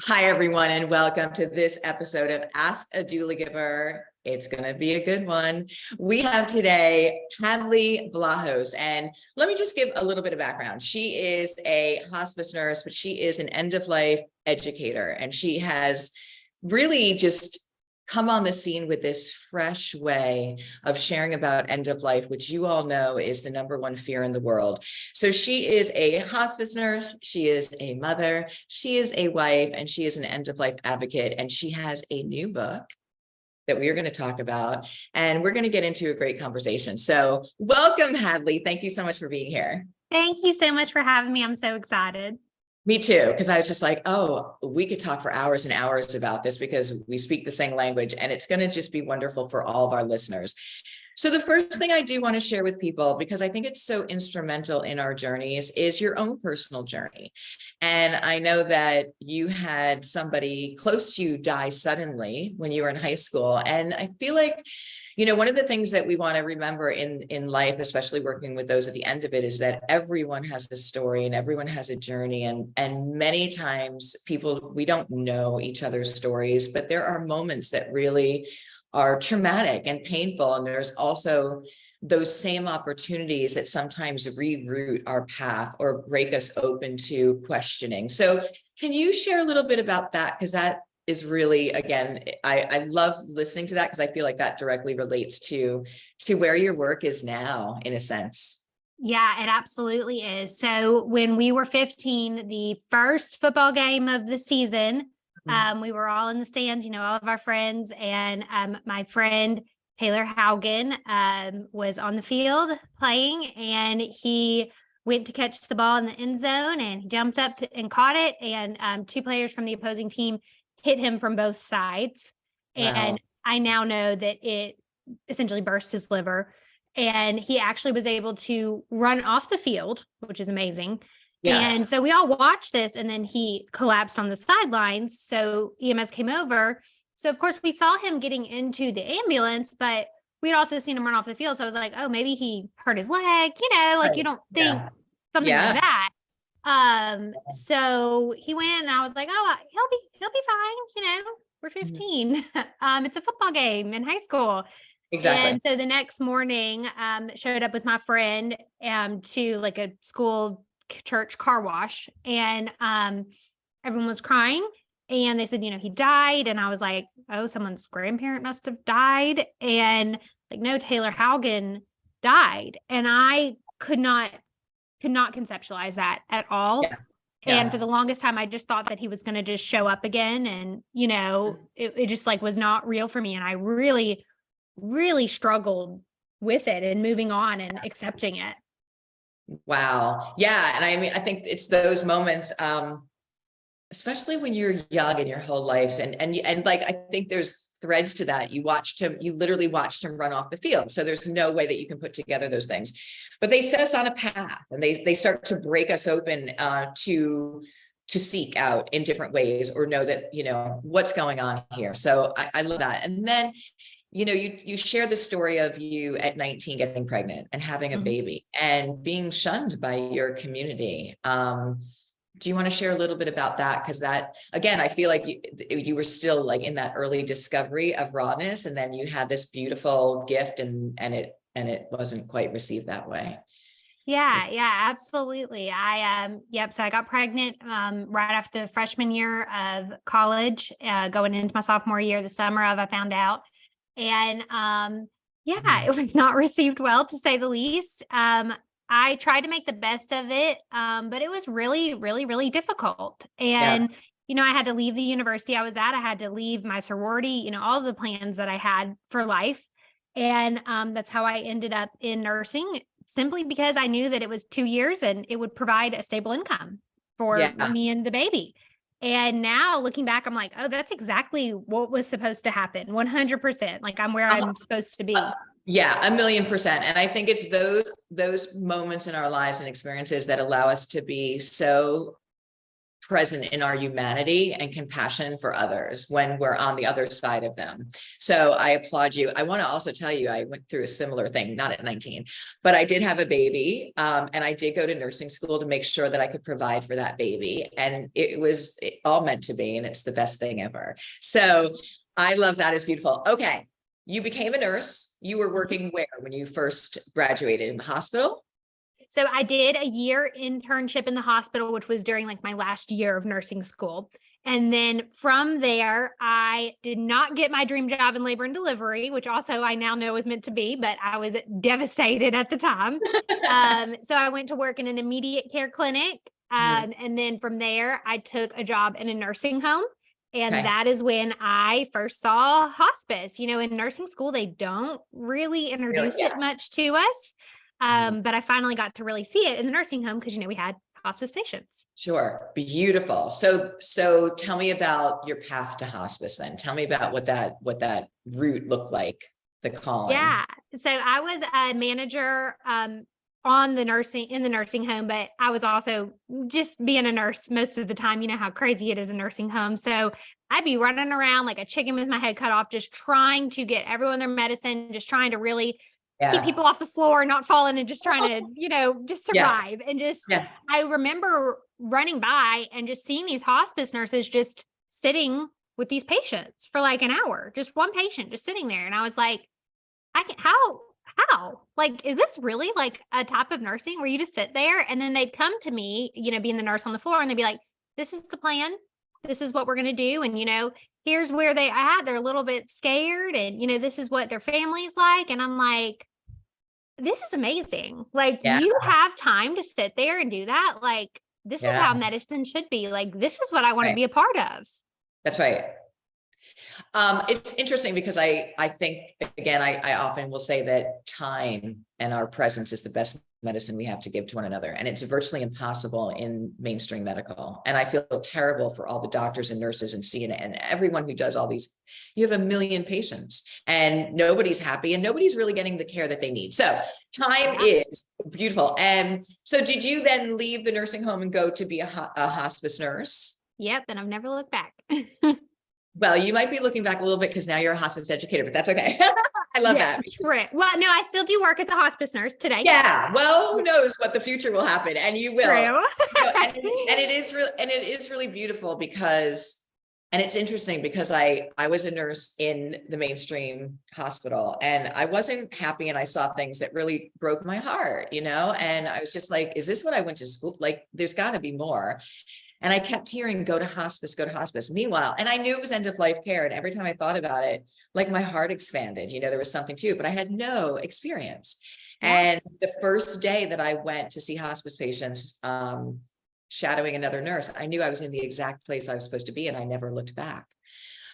Hi, everyone, and welcome to this episode of Ask a Doulagiver. It's going to be a good one. We have today Hadley Vlahos, and let me just give a little bit of background. She is a hospice nurse, but she is an end-of-life educator, and she has really just come on the scene with this fresh way of sharing about end of life, which you all know is the number one fear in the world. So she is a hospice nurse, she is a mother, she is a wife, and she is an end of life advocate. And she has a new book that we are going to talk about, and we're going to get into a great conversation. So welcome, Hadley. Thank you so much for being here. Thank you so much for having me. I'm so excited. Me too, because I was just like, oh, we could talk for hours and hours about this because we speak the same language, and it's going to just be wonderful for all of our listeners. So the first thing I do want to share with people, because I think it's so instrumental in our journeys, is your own personal journey. And I know that you had somebody close to you die suddenly when you were in high school. And I feel like, you know, one of the things that we want to remember in life, especially working with those at the end of it, is that everyone has a story and everyone has a journey. And many times we don't know each other's stories, but there are moments that really are traumatic and painful. And there's also those same opportunities that sometimes reroute our path or break us open to questioning. So can you share a little bit about that? Because that is really, again, I love listening to that because I feel like that directly relates to where your work is now, in a sense. Yeah, it absolutely is. So when we were 15, the first football game of the season, we were all in the stands, you know, all of our friends, and my friend Taylor Haugen was on the field playing, and he went to catch the ball in the end zone, and he jumped up and caught it, and two players from the opposing team hit him from both sides. Wow. And I now know that it essentially burst his liver, and he actually was able to run off the field, which is amazing. Yeah. And so we all watched this, and then he collapsed on the sidelines. So EMS came over. So of course we saw him getting into the ambulance, but we'd also seen him run off the field. So I was like, oh, maybe he hurt his leg, you know, like you don't think something like that. So he went, and I was like, oh, he'll be fine. You know, we're 15. It's a football game in high school. Exactly. And so the next morning, showed up with my friend, to like a school church car wash, and, everyone was crying, and they said, you know, he died. And I was like, oh, someone's grandparent must have died. And like, no, Taylor Haugen died. And I could not conceptualize that at all. Yeah. Yeah. And for the longest time, I just thought that he was going to just show up again. And, you know, it just like was not real for me. And I really, really struggled with it and moving on and accepting it. Wow. Yeah. And I mean, I think it's those moments, especially when you're young in your whole life. And like, I think there's threads to that. You literally watched him run off the field. So there's no way that you can put together those things, but they set us on a path, and they start to break us open, to seek out in different ways, or know that, you know, what's going on here. So I love that. And then, you know, you share the story of you at 19 getting pregnant and having a baby and being shunned by your community. Do you want to share a little bit about that? Because that, again, I feel like you were still like in that early discovery of rawness, and then you had this beautiful gift, and it wasn't quite received that way. Yeah, absolutely. So I got pregnant right after the freshman year of college, going into my sophomore year, the summer of, I found out. And it was not received well, to say the least. I tried to make the best of it, but it was really, really, really difficult. And, you know, I had to leave the university I was at. I had to leave my sorority, you know, all the plans that I had for life. And that's how I ended up in nursing, simply because I knew that it was 2 years and it would provide a stable income for me and the baby. And now looking back, I'm like, oh, that's exactly what was supposed to happen. 100%. Like, I'm where I'm supposed to be. Yeah, 1,000,000%. And I think it's those moments in our lives and experiences that allow us to be so present in our humanity and compassion for others when we're on the other side of them. So I applaud you. I want to also tell you, I went through a similar thing, not at 19, but I did have a baby. And I did go to nursing school to make sure that I could provide for that baby. And it was all meant to be, and it's the best thing ever. So I love that. It's beautiful. Okay. You became a nurse. You were working where when you first graduated? In the hospital? So I did a year internship in the hospital, which was during like my last year of nursing school. And then from there, I did not get my dream job in labor and delivery, which also I now know was meant to be, but I was devastated at the time. So I went to work in an immediate care clinic. And then from there, I took a job in a nursing home. And that is when I first saw hospice. You know, in nursing school, they don't really introduce it much to us. But I finally got to really see it in the nursing home because, you know, we had hospice patients. Sure. Beautiful. So tell me about your path to hospice then. Tell me about what that route looked like, the calling. Yeah. So I was a manager, in the nursing home, but I was also just being a nurse most of the time. You know how crazy it is in nursing home. So I'd be running around like a chicken with my head cut off, just trying to get everyone their medicine, just trying to really keep people off the floor, not falling, and just trying to, you know, just survive. And just, I remember running by and just seeing these hospice nurses just sitting with these patients for like an hour, just one patient just sitting there. And I was like, how, like, is this really like a type of nursing where you just sit there? And then they'd come to me, you know, being the nurse on the floor, and they'd be like, this is the plan. This is what we're going to do. And, you know, here's where they're a little bit scared, and, you know, this is what their family's like. And I'm like, this is amazing. Like, you have time to sit there and do that. Like, this is how medicine should be. Like, this is what I want to be a part of. That's right. It's interesting because I think, again, I often will say that time and our presence is the best medicine we have to give to one another. And it's virtually impossible in mainstream medical. And I feel terrible for all the doctors and nurses and CNA and everyone who does all these. You have a million patients and nobody's happy and nobody's really getting the care that they need. So time is beautiful. And so did you then leave the nursing home and go to be a hospice nurse? Yep. And I've never looked back. Well, you might be looking back a little bit because now you're a hospice educator, but that's okay. I love that. Right. Well, no, I still do work as a hospice nurse today. Yeah. Well, who knows what the future will happen, and you will. And it is really beautiful because, and it's interesting because I was a nurse in the mainstream hospital and I wasn't happy, and I saw things that really broke my heart, you know, and I was just like, is this what I went to school? Like, there's got to be more. And I kept hearing, go to hospice, go to hospice. Meanwhile, and I knew it was end of life care. And every time I thought about it, like my heart expanded, you know, there was something to it, but I had no experience. And the first day that I went to see hospice patients, shadowing another nurse, I knew I was in the exact place I was supposed to be, and I never looked back.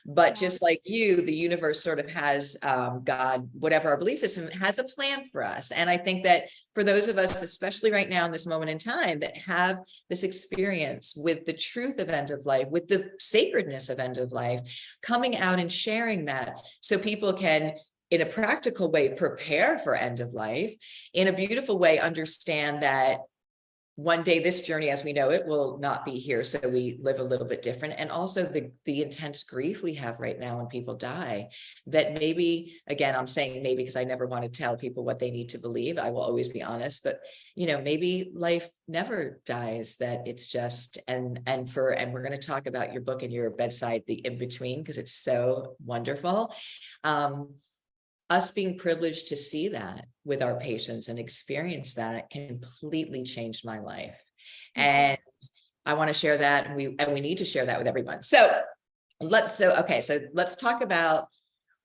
But just like you, the universe sort of has, God, whatever our belief system, has a plan for us. And I think that for those of us, especially right now in this moment in time, that have this experience with the truth of end of life, with the sacredness of end of life, coming out and sharing that so people can, in a practical way, prepare for end of life, in a beautiful way, understand that one day this journey as we know it will not be here, so we live a little bit different. And also the intense grief we have right now when people die, that maybe, again, I'm saying maybe because I never want to tell people what they need to believe. I will always be honest, but you know, maybe life never dies, that it's just, and we're going to talk about your book and your bedside, the in-between, because it's so wonderful. Us being privileged to see that with our patients and experience that completely changed my life. And I want to share that. And we need to share that with everyone. So let's talk about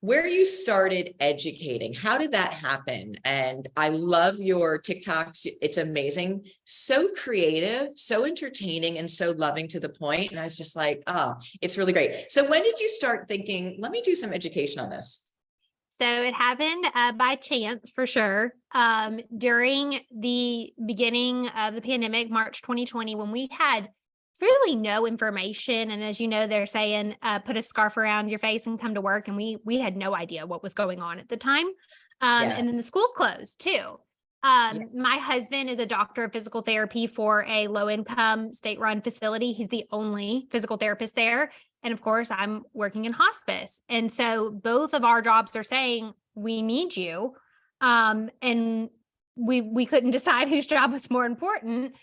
where you started educating. How did that happen? And I love your TikToks. It's amazing. So creative, so entertaining, and so loving to the point. And I was just like, oh, it's really great. So when did you start thinking, let me do some education on this? So it happened by chance, for sure. During the beginning of the pandemic, March 2020, when we had really no information. And as you know, they're saying, put a scarf around your face and come to work. And we had no idea what was going on at the time. And then the schools closed too. My husband is a doctor of physical therapy for a low-income state-run facility. He's the only physical therapist there. And of course, I'm working in hospice. And so both of our jobs are saying, we need you. And we couldn't decide whose job was more important.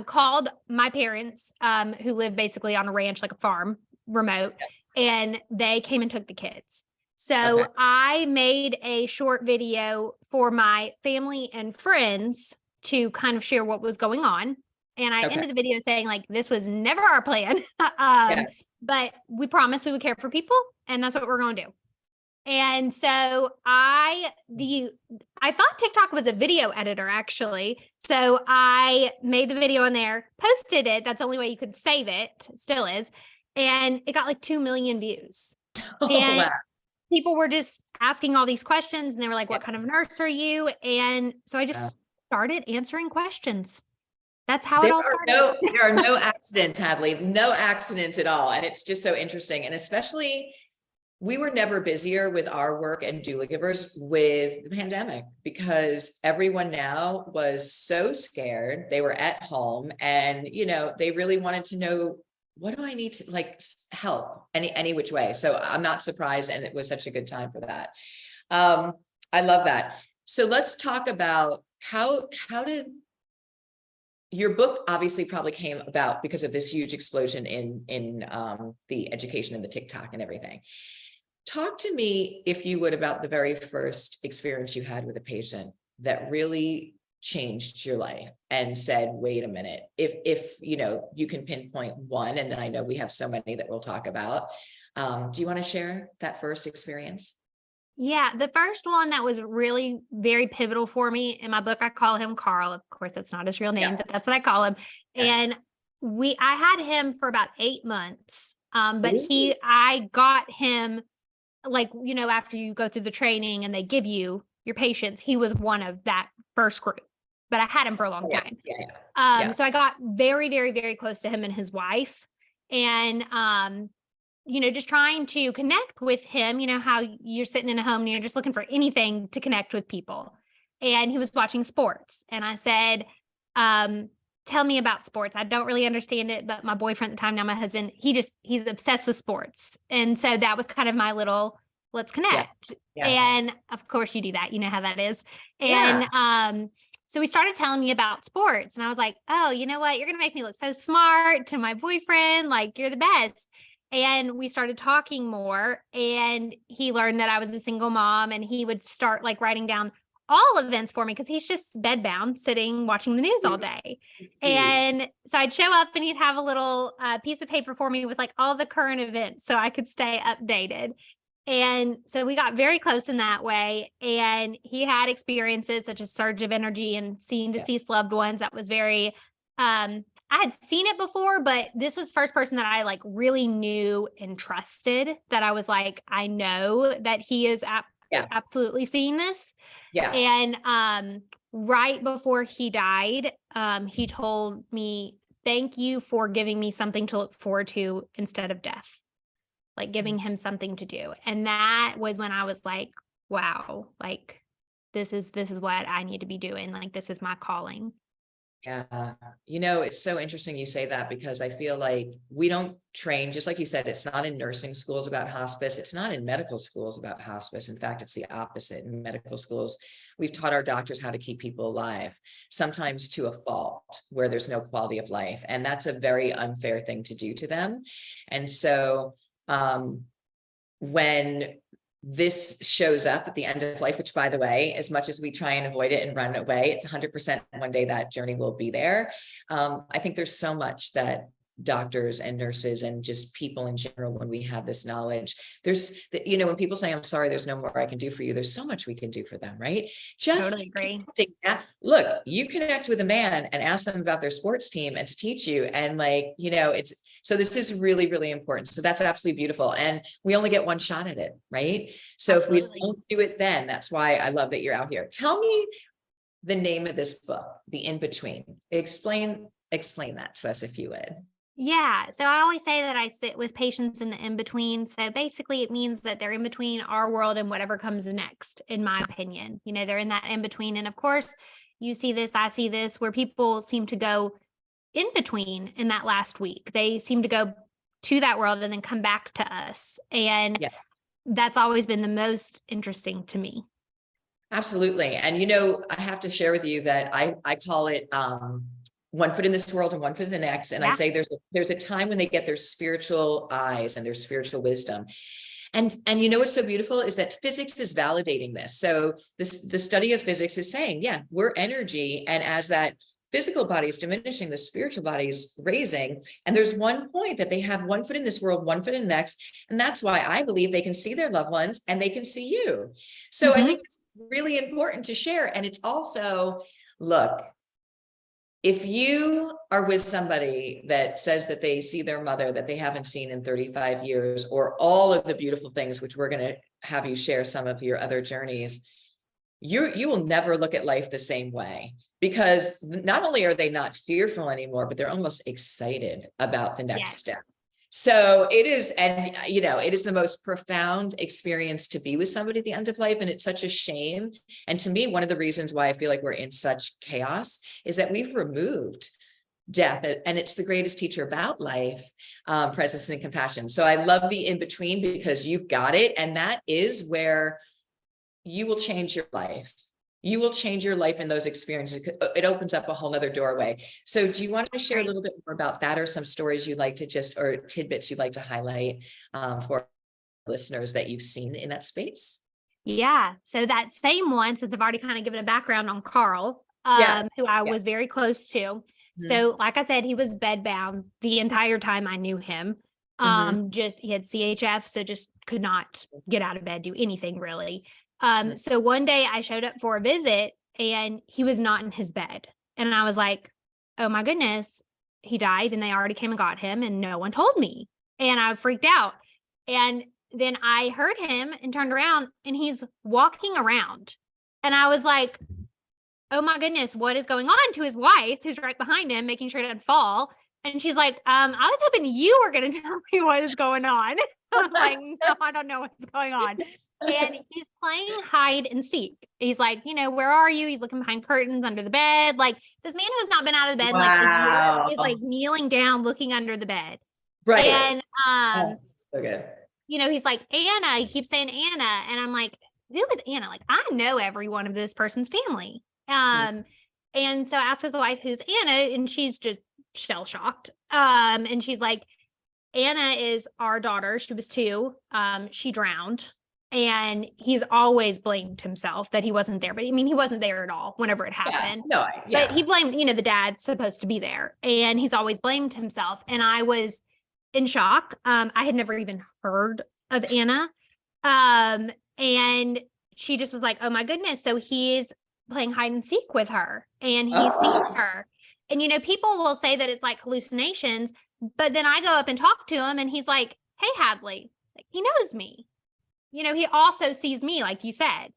Called my parents, who live basically on a ranch, like a farm, remote, and they came and took the kids. So Okay. I made a short video for my family and friends to kind of share what was going on. And I Okay. ended the video saying, like, this was never our plan. Yeah. But we promised we would care for people, and that's what we're going to do. And so I thought TikTok was a video editor, actually. So I made the video on there, posted it. That's the only way you could save it, still is. And it got like 2 million views. Oh, And wow. people were just asking all these questions, and they were like, what kind of nurse are you? And so I just started answering questions. That's how it all started. There are no accidents, Hadley, no accidents at all. And it's just so interesting. And especially, we were never busier with our work and Doulagivers with the pandemic, because everyone now was so scared. They were at home, and, they really wanted to know, what do I need to, like, help any which way. So I'm not surprised. And it was such a good time for that. I love that. So let's talk about how did your book obviously probably came about because of this huge explosion in the education and the TikTok and everything. Talk to me, if you would, about the very first experience you had with a patient that really changed your life and said, wait a minute, if you can pinpoint one, and then I know we have so many that we'll talk about. Do you want to share that first experience? Yeah, the first one that was really very pivotal for me, in my book, I call him Carl. Of course, that's not his real name, but that's what I call him. And I had him for about 8 months. But I got him, like, after you go through the training and they give you your patients, he was one of that first group, but I had him for a long time. So I got very, very, very close to him and his wife, and, just trying to connect with him, how you're sitting in a home and you're just looking for anything to connect with people. And he was watching sports. And I said, tell me about sports. I don't really understand it, but my boyfriend at the time, now my husband, he's obsessed with sports. And so that was kind of my little, let's connect. And of course you do that. You know how that is. And, so he started telling me about sports, and I was like, oh, you know what? You're going to make me look so smart to my boyfriend. Like, you're the best. And we started talking more, and he learned that I was a single mom, and he would start, like, writing down all events for me, because he's just bedbound sitting watching the news all day. And so I'd show up and he'd have a little piece of paper for me with, like, all the current events so I could stay updated. And so we got very close in that way. And he had experiences such as surge of energy and seeing deceased loved ones. That was very, I had seen it before, but this was the first person that I, like, really knew and trusted, that I was like, I know that he is absolutely seeing this. And right before he died, he told me, thank you for giving me something to look forward to instead of death, like giving him something to do. And that was when I was like, wow, like, this is what I need to be doing. Like, this is my calling. Yeah. It's so interesting you say that, because I feel like we don't train, just like you said, it's not in nursing schools about hospice. It's not in medical schools about hospice. In fact, it's the opposite. In medical schools, we've taught our doctors how to keep people alive, sometimes to a fault, where there's no quality of life. And that's a very unfair thing to do to them. And so when this shows up at the end of life, which, by the way, as much as we try and avoid it and run away, it's 100% one day that journey will be there. I think there's so much that doctors and nurses and just people in general, when we have this knowledge, there's, when people say, I'm sorry, there's no more I can do for you, there's so much we can do for them, right? Just totally agree. Look, you connect with a man and ask them about their sports team and to teach you. And, like, so this is really, really important. So that's absolutely beautiful. And we only get one shot at it, right? So Absolutely. If we don't do it then, that's why I love that you're out here. Tell me the name of this book, The In-Between. Explain that to us, if you would. Yeah. So I always say that I sit with patients in the in-between. So basically it means that they're in between our world and whatever comes next, in my opinion. They're in that in-between. And of course, you see this, I see this, where people seem to go in between in that last week. They seem to go to that world and then come back to us. And Yeah. that's always been the most interesting to me. Absolutely. And, you know, I have to share with you that I call it, one foot in this world and one foot in the next. And I say there's a time when they get their spiritual eyes and their spiritual wisdom. And you know, what's so beautiful is that physics is validating this. So the study of physics is saying, yeah, we're energy. And as that physical body is diminishing, the spiritual body is raising. And there's one point that they have one foot in this world, one foot in the next. And that's why I believe they can see their loved ones and they can see you. So I think it's really important to share. And it's also, look, if you are with somebody that says that they see their mother that they haven't seen in 35 years, or all of the beautiful things, which we're going to have you share some of your other journeys, you will never look at life the same way, because not only are they not fearful anymore, but they're almost excited about the next step. So it is, and you know, it is the most profound experience to be with somebody at the end of life. And it's such a shame. And to me, one of the reasons why I feel like we're in such chaos is that we've removed death, and it's the greatest teacher about life, presence and compassion. So I love the in between, because you've got it. And that is where you will change your life. You will change your life in those experiences. It opens up a whole nother doorway. So do you want to share a little bit more about that, or some stories you'd like to just, or tidbits you'd like to highlight for listeners that you've seen in that space? Yeah. So that same one, since I've already kind of given a background on Carl, who I was very close to. So like I said, he was bedbound the entire time I knew him. Just, he had CHF, so just could not get out of bed, do anything really. So one day I showed up for a visit and he was not in his bed. And I was like, oh my goodness, he died and they already came and got him and no one told me. And I freaked out. And then I heard him and turned around and he's walking around. And I was like, oh my goodness, what is going on, to his wife, who's right behind him, making sure he didn't fall. And she's like, I was hoping you were going to tell me what is going on. I'm like, no, I don't know what's going on. And he's playing hide and seek. He's like, you know, where are you? He's looking behind curtains under the bed. Like, this man who's not been out of bed like a year is like kneeling down, looking under the bed. Right. And, so good. You know, he's like, Anna, he keeps saying Anna. And I'm like, who is Anna? Like, I know every one of this person's family. And so I asked his wife, who's Anna? And she's just shell shocked. And she's like, Anna is our daughter. She was 2. She drowned. And he's always blamed himself that he wasn't there. But I mean, he wasn't there at all whenever it happened. But he blamed, you know, the dad's supposed to be there. And he's always blamed himself. And I was in shock. I had never even heard of Anna. And she just was like, oh my goodness. So he's playing hide and seek with her and he's seen her. And, you know, people will say that it's like hallucinations, but then I go up and talk to him and he's like, hey, Hadley, like, he knows me. You know, he also sees me, like you said.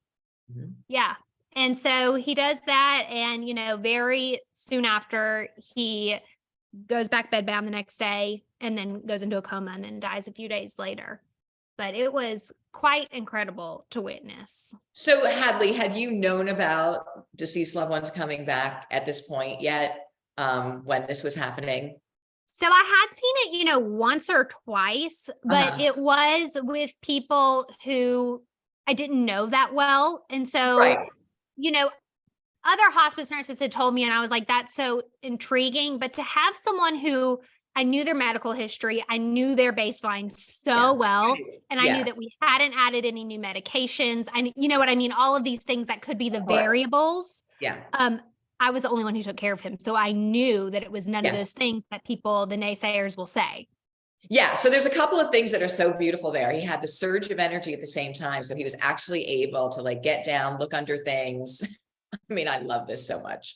Yeah. And so he does that. And, you know, very soon after, he goes back bedbound the next day and then goes into a coma and then dies a few days later. But it was quite incredible to witness. So Hadley, had you known about deceased loved ones coming back at this point yet, when this was happening? So I had seen it, you know, once or twice, but it was with people who I didn't know that well. And so, you know, other hospice nurses had told me, and I was like, that's so intriguing. But to have someone who I knew their medical history, I knew their baseline so well, and I knew that we hadn't added any new medications. And you know what I mean? All of these things that could be the variables. I was the only one who took care of him. So I knew that it was none of those things that people, the naysayers, will say. Yeah. So there's a couple of things that are so beautiful there. He had the surge of energy at the same time. So he was actually able to like get down, look under things. I mean, I love this so much.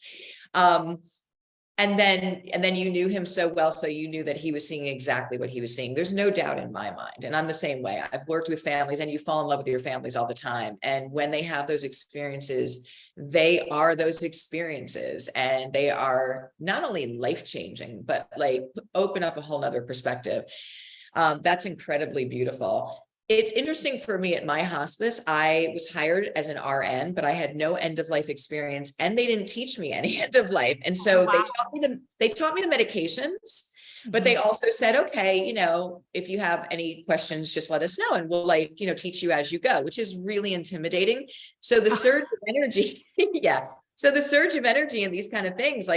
And then you knew him so well, so you knew that he was seeing exactly what he was seeing. There's no doubt in my mind. And I'm the same way. I've worked with families and you fall in love with your families all the time. And when they have those experiences, they are those experiences, and they are not only life-changing, but like open up a whole nother perspective. That's incredibly beautiful. It's interesting for me at my hospice. I was hired as an RN, but I had no end of life experience, and they didn't teach me any end of life. And so Wow. they taught me the medications, but they also said, okay, if you have any questions, just let us know, and we'll teach you as you go, which is really intimidating. So the surge of energy, yeah. So the surge of energy and these kind of things,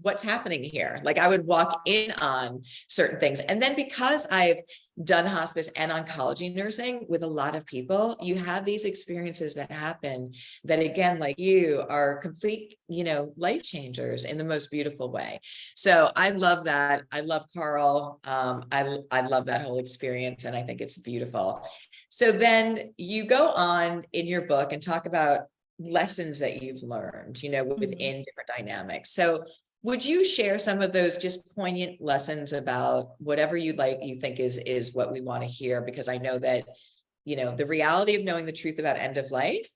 what's happening here? I would walk in on certain things. And then because I've done hospice and oncology nursing with a lot of people, you have these experiences that happen that, again, like you, are complete, life changers in the most beautiful way. So I love that. I love Carl. I love that whole experience, and I think it's beautiful. So then you go on in your book and talk about lessons that you've learned, within different dynamics. So would you share some of those just poignant lessons about whatever you think is what we want to hear? Because I know that, the reality of knowing the truth about end of life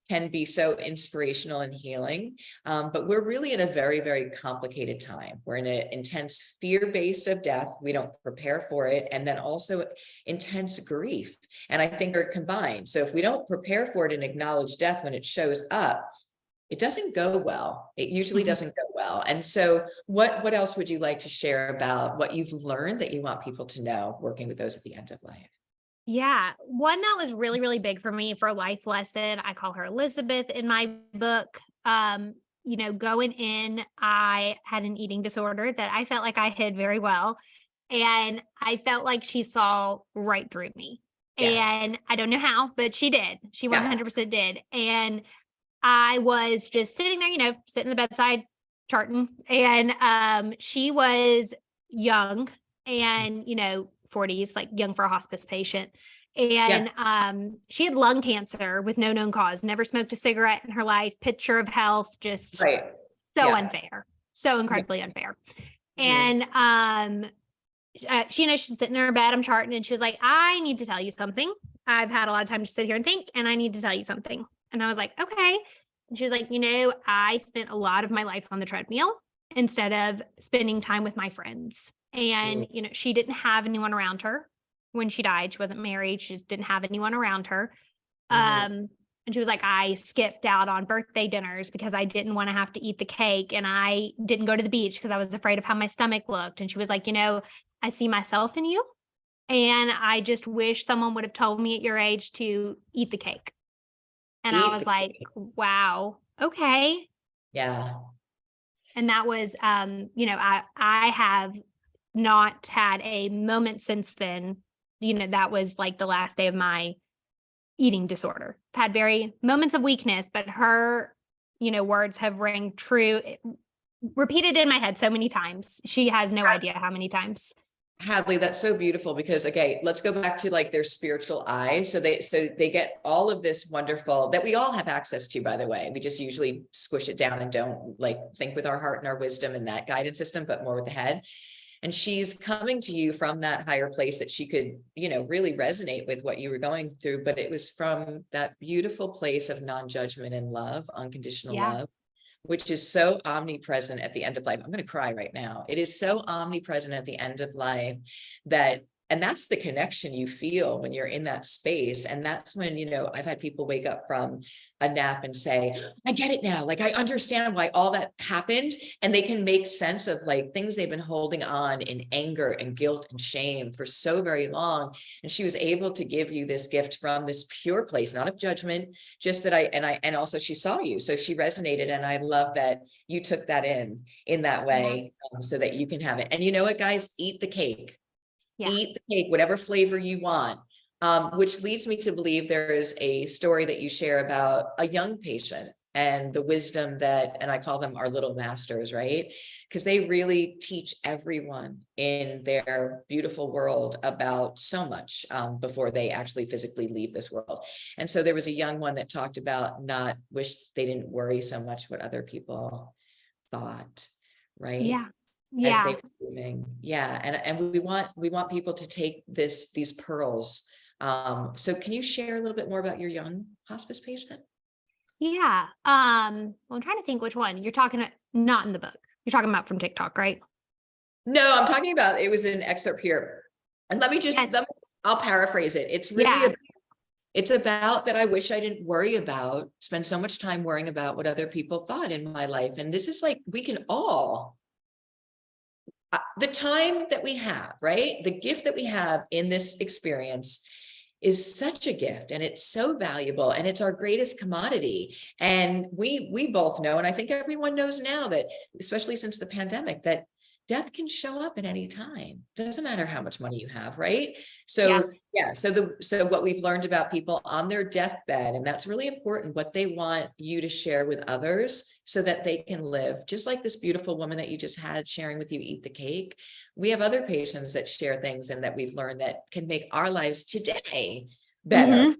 can be so inspirational and healing. But we're really in a very, very complicated time. We're in an intense fear-based of death. We don't prepare for it. And then also intense grief. And I think they're combined. So if we don't prepare for it and acknowledge death when it shows up, it doesn't go well. It usually doesn't go well. And so what else would you like to share about what you've learned that you want people to know working with those at the end of life? Yeah. One that was really, really big for me for a life lesson, I call her Elizabeth in my book. Going in, I had an eating disorder that I felt like I hid very well. And I felt like she saw right through me. Yeah. And I don't know how, but she did. She 100% did. And I was just sitting there, sitting in the bedside charting. And she was young and, 40s, like young for a hospice patient. And she had lung cancer with no known cause, never smoked a cigarette in her life, picture of health, just so unfair, so incredibly unfair. And she's sitting in her bed, I'm charting, and she was like, I need to tell you something. I've had a lot of time to sit here and think, and I need to tell you something. And I was like, okay. And she was like, I spent a lot of my life on the treadmill instead of spending time with my friends. And, she didn't have anyone around her when she died. She wasn't married. She just didn't have anyone around her. And she was like, I skipped out on birthday dinners because I didn't want to have to eat the cake. And I didn't go to the beach because I was afraid of how my stomach looked. And she was like, I see myself in you. And I just wish someone would have told me at your age to eat the cake. And I was like, wow, okay. Yeah. And that was, I have not had a moment since then, that was like the last day of my eating disorder. Had very moments of weakness, but her, words have rang true, repeated in my head so many times. She has no idea how many times. Hadley, that's so beautiful because, okay, let's go back to their spiritual eyes. So they get all of this wonderful that we all have access to, by the way. We just usually squish it down and don't think with our heart and our wisdom and that guidance system, but more with the head. And she's coming to you from that higher place that she could, really resonate with what you were going through. But it was from that beautiful place of non-judgment and love, unconditional love, which is so omnipresent at the end of life. I'm going to cry right now. It is so omnipresent at the end of life and that's the connection you feel when you're in that space. And that's when, I've had people wake up from a nap and say, I get it now. I understand why all that happened. And they can make sense of things they've been holding on in anger and guilt and shame for so very long. And she was able to give you this gift from this pure place, not of judgment, just that and also she saw you. So she resonated. And I love that you took that in that way so that you can have it. And you know what, guys, eat the cake. Eat the cake, whatever flavor you want, which leads me to believe there is a story that you share about a young patient and the wisdom and I call them our little masters, right? Because they really teach everyone in their beautiful world about so much before they actually physically leave this world. And so there was a young one that talked about wish they didn't worry so much what other people thought, right? As they were leaving. And we want people to take these pearls. So can you share a little bit more about your young hospice patient? Well, I'm trying to think which one you're talking about. Not in the book. You're talking about from TikTok, right? No, I'm talking about, it was an excerpt here. And let me I'll paraphrase it. It's really, it's about that I wish I didn't spend so much time worrying about what other people thought in my life. And this is like, we can all, the time that we have, right? The gift that we have in this experience is such a gift, and it's so valuable, and it's our greatest commodity. And we both know, and I think everyone knows now, that especially since the pandemic, that death can show up at any time. Doesn't matter how much money you have, right? So so what we've learned about people on their deathbed, and that's really important, what they want you to share with others so that they can live. Just like this beautiful woman that you just had sharing with you, eat the cake. We have other patients that share things and that we've learned that can make our lives today better.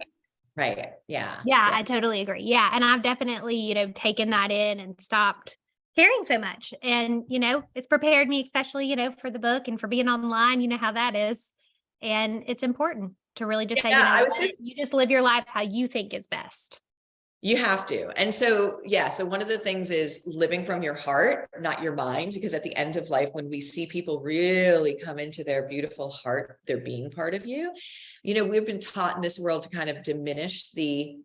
Right. Yeah. I totally agree. Yeah. And I've definitely, taken that in and stopped caring so much. And, it's prepared me, especially, for the book and for being online, how that is. And it's important to really just say, you just live your life how you think is best. You have to. And so, so one of the things is living from your heart, not your mind, because at the end of life, when we see people really come into their beautiful heart, they're being part of you. We've been taught in this world to kind of diminish the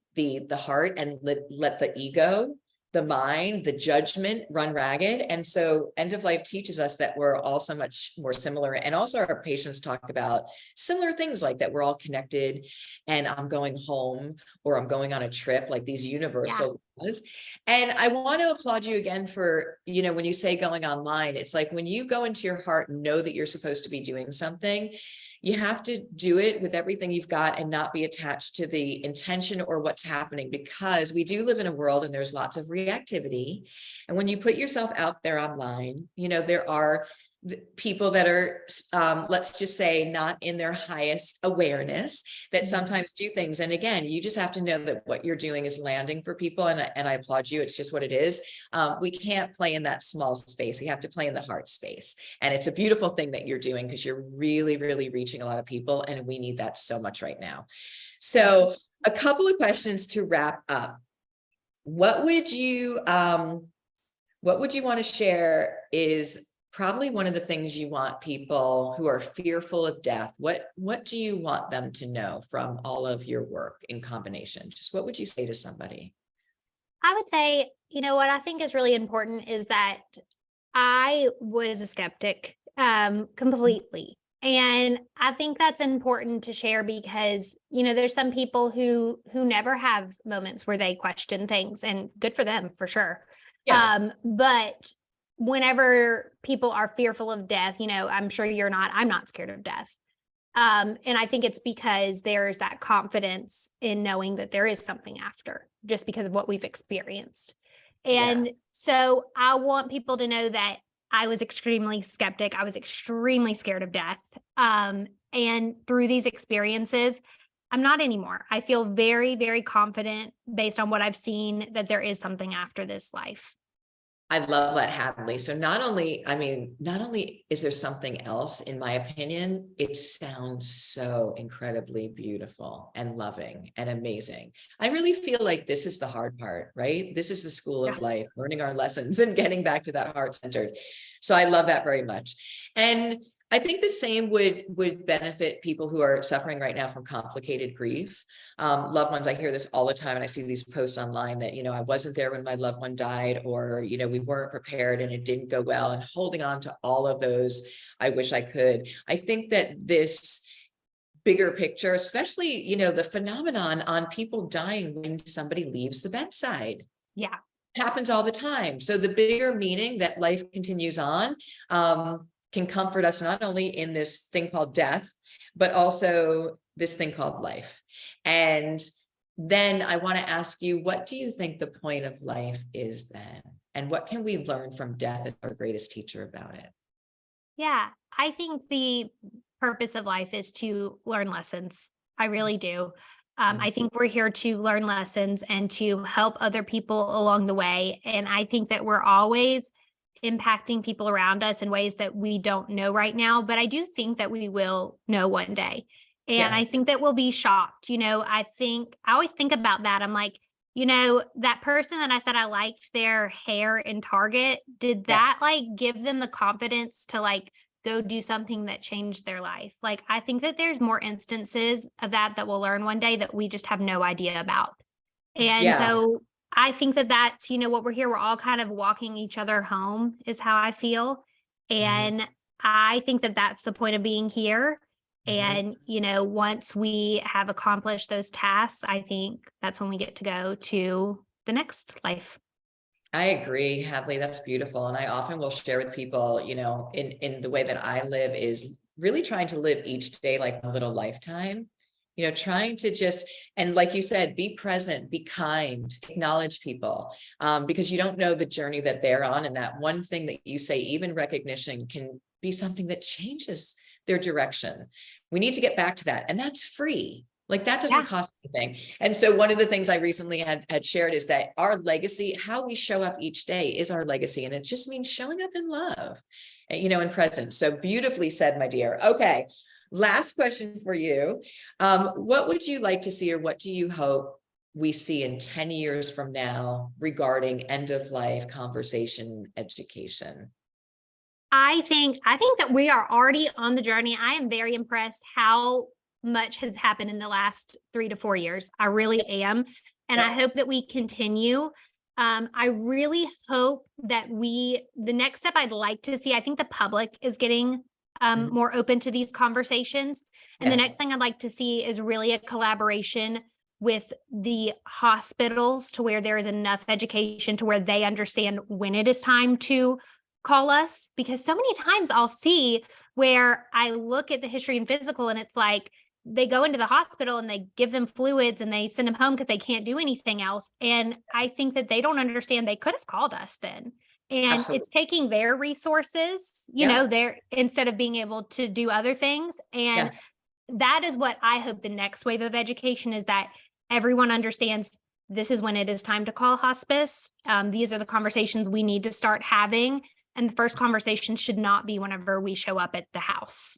heart and let the ego, the mind, the judgment run ragged. And so end of life teaches us that we're all so much more similar. And also our patients talk about similar things like that. We're all connected, and I'm going home, or I'm going on a trip, like these universal laws. And I want to applaud you again for, when you say going online, it's like when you go into your heart and know that you're supposed to be doing something, you have to do it with everything you've got and not be attached to the intention or what's happening, because we do live in a world and there's lots of reactivity. And when you put yourself out there online, there are people that are, let's just say, not in their highest awareness, that sometimes do things. And again, you just have to know that what you're doing is landing for people. And I applaud you. It's just what it is. We can't play in that small space. We have to play in the heart space. And it's a beautiful thing that you're doing, because you're really, really reaching a lot of people. And we need that so much right now. So a couple of questions to wrap up. What would you want to share is probably one of the things you want people who are fearful of death, what do you want them to know from all of your work in combination? Just what would you say to somebody? I would say, what I think is really important is that I was a skeptic completely. And I think that's important to share because, there's some people who never have moments where they question things, and good for them for sure. Yeah. But whenever people are fearful of death, I'm sure I'm not scared of death. And I think it's because there's that confidence in knowing that there is something after, just because of what we've experienced. And so I want people to know that I was extremely skeptic. I was extremely scared of death. And through these experiences, I'm not anymore. I feel very, very confident based on what I've seen that there is something after this life. I love that, Hadley. So not only is there something else, in my opinion, it sounds so incredibly beautiful and loving and amazing. I really feel like this is the hard part, right? This is the school of life, learning our lessons and getting back to that heart-centered. So I love that very much. And I think the same would benefit people who are suffering right now from complicated grief. Loved ones, I hear this all the time, and I see these posts online that, I wasn't there when my loved one died, or, we weren't prepared and it didn't go well, and holding on to all of those, I wish I could. I think that this bigger picture, especially, the phenomenon on people dying when somebody leaves the bedside. Yeah. Happens all the time. So the bigger meaning that life continues on, can comfort us not only in this thing called death, but also this thing called life. And then I want to ask you, what do you think the point of life is then? And what can we learn from death as our greatest teacher about it? Yeah, I think the purpose of life is to learn lessons. I really do. I think we're here to learn lessons and to help other people along the way. And I think that we're always impacting people around us in ways that we don't know right now, but I do think that we will know one day. And I think that we'll be shocked. I always think about that. I'm like, that person that I said I liked their hair in Target, did that give them the confidence to go do something that changed their life. Like, I think that there's more instances of that we'll learn one day that we just have no idea about. And Yeah. so I think that that's, what we're here. We're all kind of walking each other home is how I feel. And I think that that's the point of being here. And, once we have accomplished those tasks, I think that's when we get to go to the next life. I agree, Hadley. That's beautiful. And I often will share with people, in the way that I live is really trying to live each day like a little lifetime, trying to just, and like you said, be present, be kind, acknowledge people, because you don't know the journey that they're on. And that one thing that you say, even recognition, can be something that changes their direction. We need to get back to that. And that's free. Like, that doesn't cost anything. And so one of the things I recently had shared is that our legacy, how we show up each day, is our legacy. And it just means showing up in love, in presence. So beautifully said, my dear. Okay. Last question for you. What would you like to see, or what do you hope we see in 10 years from now regarding end of life conversation education? I think that we are already on the journey. I am very impressed how much has happened in the last 3 to 4 years. I really am. And I hope that we continue. I really hope that the next step I'd like to see, I think the public is getting more open to these conversations. And the next thing I'd like to see is really a collaboration with the hospitals, to where there is enough education to where they understand when it is time to call us. Because so many times I'll see where I look at the history and physical, and it's like, they go into the hospital and they give them fluids and they send them home because they can't do anything else. And I think that they don't understand they could have called us then. And it's taking their resources, they're, instead of being able to do other things. And that is what I hope the next wave of education is, that everyone understands this is when it is time to call hospice. These are the conversations we need to start having. And the first conversation should not be whenever we show up at the house.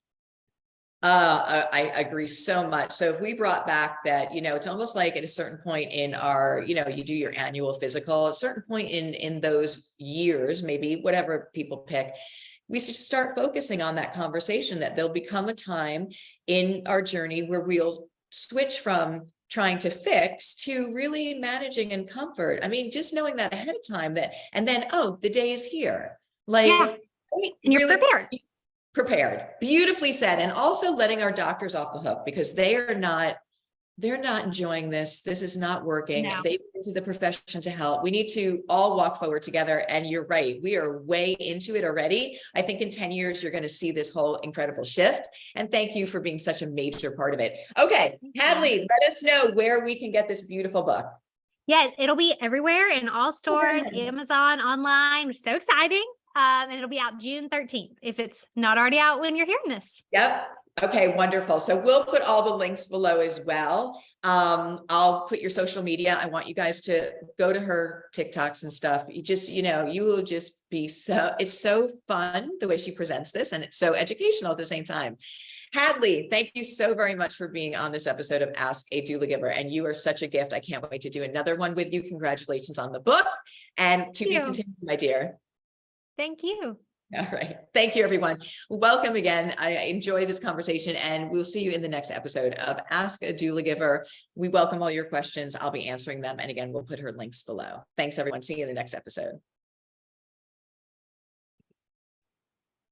I agree so much. So if we brought back that, it's almost like at a certain point in our, you do your annual physical, at a certain point in those years, maybe whatever people pick, we should start focusing on that conversation, that there'll become a time in our journey where we'll switch from trying to fix to really managing and comfort. I mean, just knowing that ahead of time, that, and then, the day is here. Like, and you're really prepared. Beautifully said. And also letting our doctors off the hook, because they're not enjoying this. This is not working. No. They went into the profession to help. We need to all walk forward together. And you're right. We are way into it already. I think in 10 years, you're going to see this whole incredible shift. And thank you for being such a major part of it. Okay. Hadley, let us know where we can get this beautiful book. Yeah, it'll be everywhere, in all stores, Amazon, online. We're so exciting. And it'll be out June 13th, if it's not already out when you're hearing this. Yep. Okay, wonderful. So we'll put all the links below as well. I'll put your social media. I want you guys to go to her TikToks and stuff. You just, you will just be it's so fun the way she presents this, and it's so educational at the same time. Hadley, thank you so very much for being on this episode of Ask a Doulagiver. And you are such a gift. I can't wait to do another one with you. Congratulations on the book, and to be continued, my dear. Thank you. All right. Thank you, everyone. Welcome again. I enjoy this conversation, and we'll see you in the next episode of Ask a Doulagiver. We welcome all your questions. I'll be answering them. And again, we'll put her links below. Thanks, everyone. See you in the next episode.